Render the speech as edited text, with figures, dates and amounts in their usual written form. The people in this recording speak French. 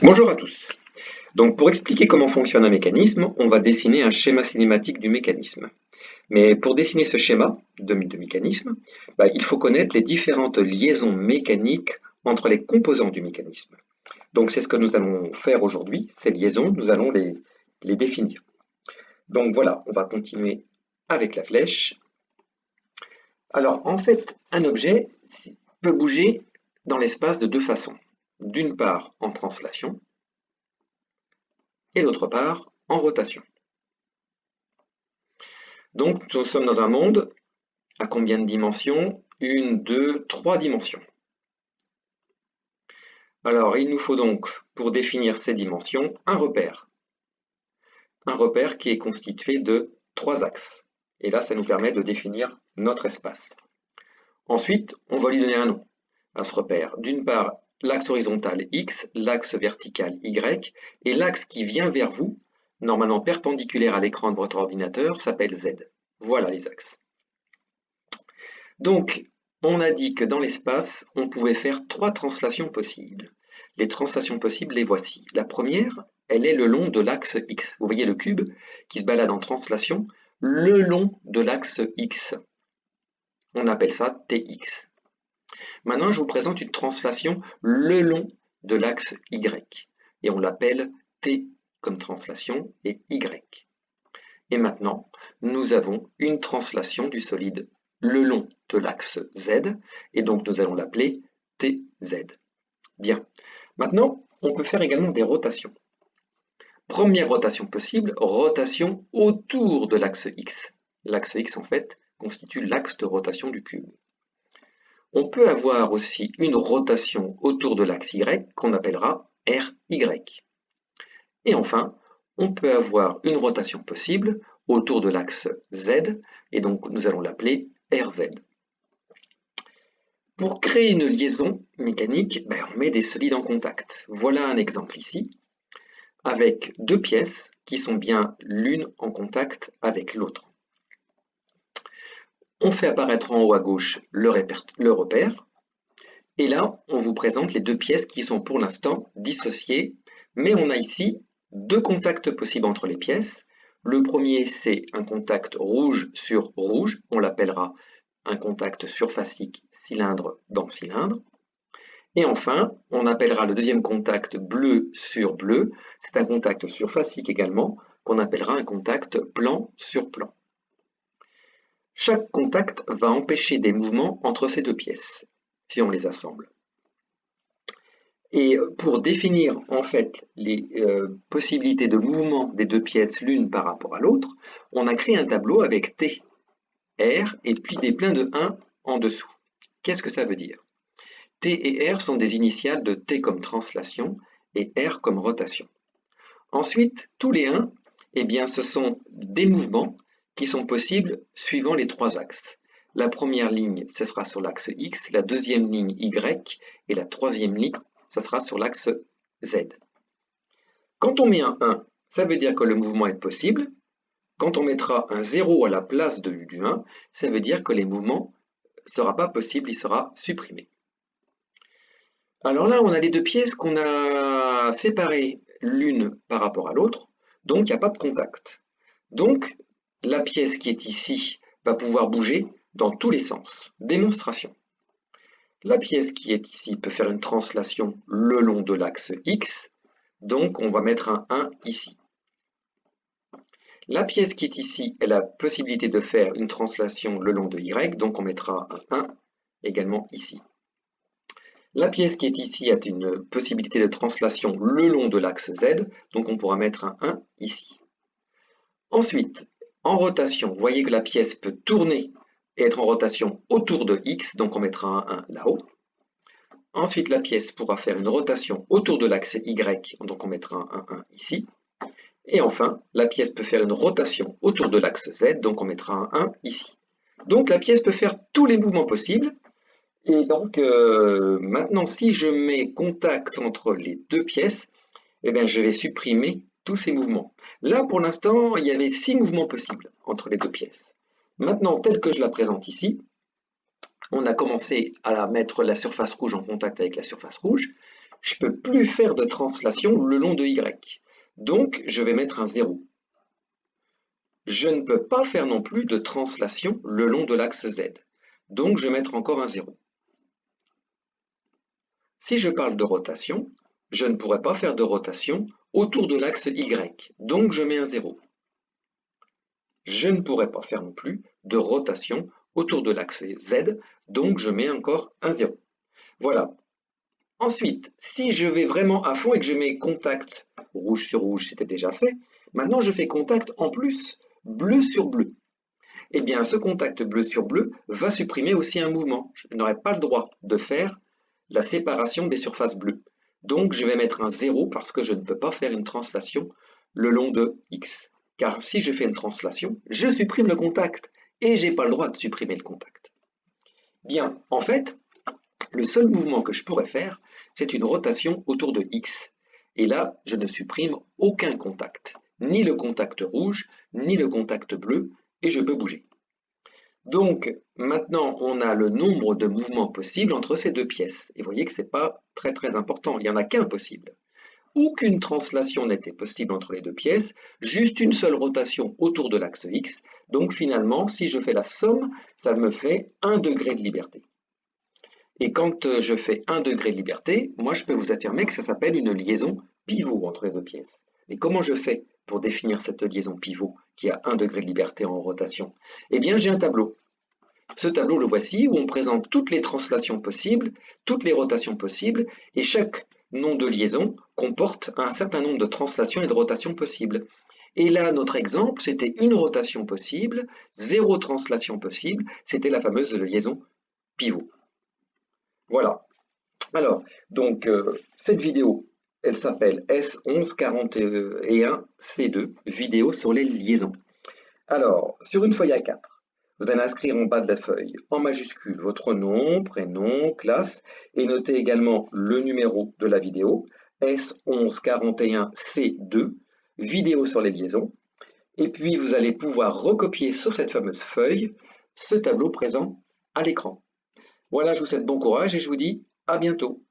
Bonjour à tous. Donc pour expliquer comment fonctionne un mécanisme, on va dessiner un schéma cinématique du mécanisme. Mais pour dessiner ce schéma de mécanisme, il faut connaître les différentes liaisons mécaniques entre les composants du mécanisme. Donc c'est ce que nous allons faire aujourd'hui, ces liaisons, nous allons les définir. Donc voilà, on va continuer avec la flèche. Alors en fait, un objet peut bouger dans l'espace de deux façons. D'une part en translation, et d'autre part en rotation. Donc nous sommes dans un monde à combien de dimensions? Une, deux, trois dimensions. Alors il nous faut donc, pour définir ces dimensions, un repère. Un repère qui est constitué de trois axes. Et là, ça nous permet de définir notre espace. Ensuite, on va lui donner un nom à ce repère. D'une part, l'axe horizontal X, l'axe vertical Y, et l'axe qui vient vers vous, normalement perpendiculaire à l'écran de votre ordinateur, s'appelle Z. Voilà les axes. Donc, on a dit que dans l'espace, on pouvait faire trois translations possibles. Les translations possibles, les voici. La première, elle est le long de l'axe X. Vous voyez le cube qui se balade en translation le long de l'axe X. On appelle ça TX. Maintenant, je vous présente une translation le long de l'axe Y. Et on l'appelle T comme translation et Y. Et maintenant, nous avons une translation du solide le long de l'axe Z, et donc nous allons l'appeler TZ. Bien. Maintenant, on peut faire également des rotations. Première rotation possible, rotation autour de l'axe X. L'axe X, en fait, constitue l'axe de rotation du cube. On peut avoir aussi une rotation autour de l'axe Y qu'on appellera RY. Et enfin, on peut avoir une rotation possible autour de l'axe Z, et donc nous allons l'appeler RZ. Pour créer une liaison mécanique, on met des solides en contact. Voilà un exemple ici, avec deux pièces qui sont bien l'une en contact avec l'autre. On fait apparaître en haut à gauche le repère, et là, on vous présente les deux pièces qui sont pour l'instant dissociées, mais on a ici deux contacts possibles entre les pièces. Le premier, c'est un contact rouge sur rouge, on l'appellera un contact surfacique cylindre dans cylindre. Et enfin, on appellera le deuxième contact bleu sur bleu, c'est un contact surfacique également, qu'on appellera un contact plan sur plan. Chaque contact va empêcher des mouvements entre ces deux pièces, si on les assemble. Et pour définir en fait les possibilités de mouvement des deux pièces l'une par rapport à l'autre, on a créé un tableau avec T, R et puis des pleins de 1 en dessous. Qu'est-ce que ça veut dire? T et R sont des initiales de T comme translation et R comme rotation. Ensuite, tous les 1, ce sont des mouvements qui sont possibles suivant les trois axes. La première ligne, ce sera sur l'axe X, la deuxième ligne Y et la troisième ligne, ce sera sur l'axe Z. Quand on met un 1, ça veut dire que le mouvement est possible. Quand on mettra un 0 à la place du 1, ça veut dire que le mouvement ne sera pas possible, il sera supprimé. Alors là, on a les deux pièces qu'on a séparées l'une par rapport à l'autre, donc il n'y a pas de contact. Donc, la pièce qui est ici va pouvoir bouger dans tous les sens. Démonstration. La pièce qui est ici peut faire une translation le long de l'axe X, donc on va mettre un 1 ici. La pièce qui est ici a la possibilité de faire une translation le long de Y, donc on mettra un 1 également ici. La pièce qui est ici a une possibilité de translation le long de l'axe Z, donc on pourra mettre un 1 ici. Ensuite, en rotation, vous voyez que la pièce peut tourner et être en rotation autour de X, donc on mettra un 1 là-haut. Ensuite, la pièce pourra faire une rotation autour de l'axe Y, donc on mettra un 1 ici. Et enfin, la pièce peut faire une rotation autour de l'axe Z, donc on mettra un 1 ici. Donc la pièce peut faire tous les mouvements possibles. Et donc maintenant, si je mets contact entre les deux pièces, je vais supprimer tous ces mouvements. Là, pour l'instant, il y avait 6 mouvements possibles entre les deux pièces. Maintenant, tel que je la présente ici, on a commencé à mettre la surface rouge en contact avec la surface rouge. je ne peux plus faire de translation le long de Y. Donc, je vais mettre un 0. Je ne peux pas faire non plus de translation le long de l'axe Z. Donc, je vais mettre encore un 0. Si je parle de rotation, je ne pourrais pas faire de rotation autour de l'axe Y. Donc, je mets un 0. Je ne pourrais pas faire non plus de rotation autour de l'axe Z. Donc, je mets encore un 0. Voilà. Ensuite, si je vais vraiment à fond et que je mets contact rouge sur rouge, c'était déjà fait, maintenant je fais contact en plus bleu sur bleu. Eh bien, ce contact bleu sur bleu va supprimer aussi un mouvement. Je n'aurai pas le droit de faire la séparation des surfaces bleues. Donc, je vais mettre un 0 parce que je ne peux pas faire une translation le long de X. Car si je fais une translation, je supprime le contact et je n'ai pas le droit de supprimer le contact. Bien, en fait, le seul mouvement que je pourrais faire, c'est une rotation autour de X. Et là, je ne supprime aucun contact, ni le contact rouge, ni le contact bleu, et je peux bouger. Donc, maintenant, on a le nombre de mouvements possibles entre ces deux pièces. Et vous voyez que ce n'est pas très important, il n'y en a qu'un possible. Aucune translation n'était possible entre les deux pièces, juste une seule rotation autour de l'axe X. Donc finalement, si je fais la somme, ça me fait 1 degré de liberté. Et quand je fais 1 degré de liberté, moi je peux vous affirmer que ça s'appelle une liaison pivot entre les deux pièces. Et comment je fais pour définir cette liaison pivot qui a 1 degré de liberté en rotation? Eh bien j'ai un tableau. Ce tableau, le voici, où on présente toutes les translations possibles, toutes les rotations possibles, et chaque nom de liaison comporte un certain nombre de translations et de rotations possibles. Et là, notre exemple, c'était une rotation possible, 0 translation possible, c'était la fameuse liaison pivot. Voilà. Alors, donc, cette vidéo, elle s'appelle S1141C2, vidéo sur les liaisons. Alors, sur une feuille A4, vous allez inscrire en bas de la feuille, en majuscule, votre nom, prénom, classe, et noter également le numéro de la vidéo, S1141C2, vidéo sur les liaisons. Et puis, vous allez pouvoir recopier sur cette fameuse feuille ce tableau présent à l'écran. Voilà, je vous souhaite bon courage et je vous dis à bientôt.